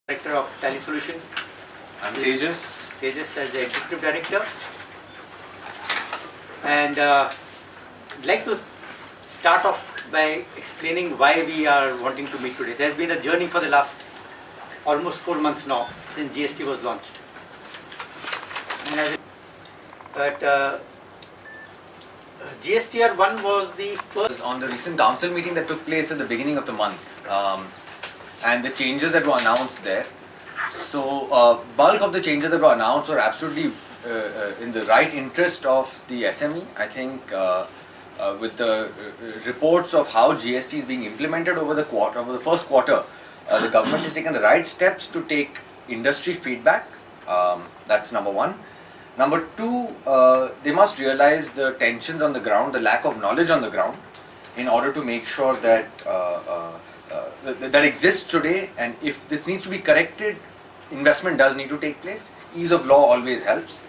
Director of Tally Solutions. I'm Tejas. Tejas as the Executive Director. And I'd like to start off by explaining why we are wanting to meet today. There's been a journey for the last almost 4 months now since GST was launched. But GSTR 1 was the first. On the recent council meeting that took place at the beginning of the month, and the changes that were announced there. So, bulk of the changes that were announced were absolutely in the right interest of the SME. I think with the reports of how GST is being implemented over the first quarter, the government has taken the right steps to take industry feedback. That's number one. Number two, they must realize the tensions on the ground, the lack of knowledge on the ground, in order to make sure that that exists today, and if this needs to be corrected, investment does need to take place. Ease of law always helps.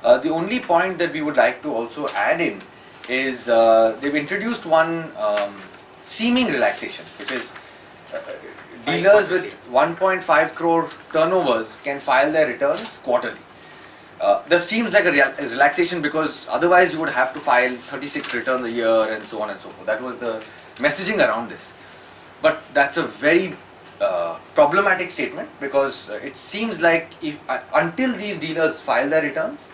The only point that we would like to also add in is they've introduced one seeming relaxation, which is dealers with 1.5 crore turnovers can file their returns quarterly. This seems like a relaxation because otherwise you would have to file 36 returns a year and so on and so forth. That was the messaging around this. But that's a very problematic statement because it seems like until these dealers file their returns,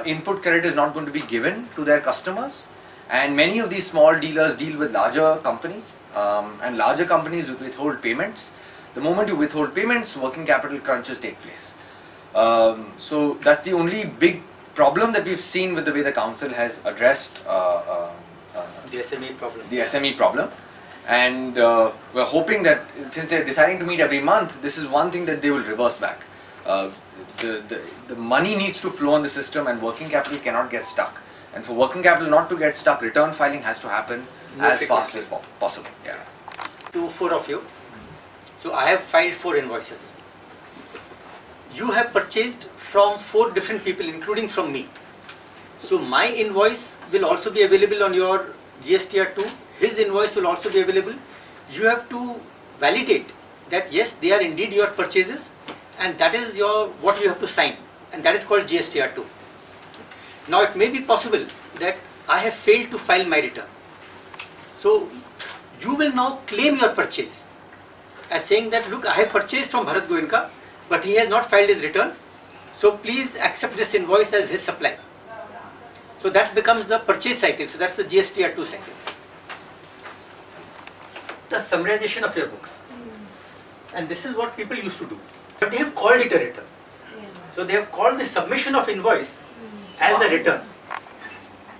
input credit is not going to be given to their customers, and many of these small dealers deal with larger companies, and larger companies withhold payments. The moment you withhold payments, working capital crunches take place. So that's the only big problem that we've seen with the way the council has addressed The SME problem. The SME problem. And we're hoping that since they're deciding to meet every month, this is one thing that they will reverse back. The money needs to flow in the system, and working capital cannot get stuck. And for working capital not to get stuck, return filing has to happen as fast as possible. Yeah. To 4 of you. So I have filed 4 invoices. You have purchased from 4 different people, including from me. So my invoice will also be available on your GSTR 2. His invoice will also be available. You have to validate that yes, they are indeed your purchases, and that is what you have to sign, and that is called GSTR 2. Now it may be possible that I have failed to file my return. So you will now claim your purchase as saying that look, I have purchased from Bharat Goenka, but he has not filed his return. So please accept this invoice as his supply. So that becomes the purchase cycle. So that's the GSTR 2 cycle. The summarization of your books, and this is what people used to do, but they have called it a return. So they have called the submission of invoice as a return.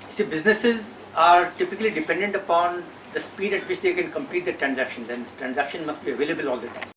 See, businesses are typically dependent upon the speed at which they can complete the transactions, and the transaction must be available all the time.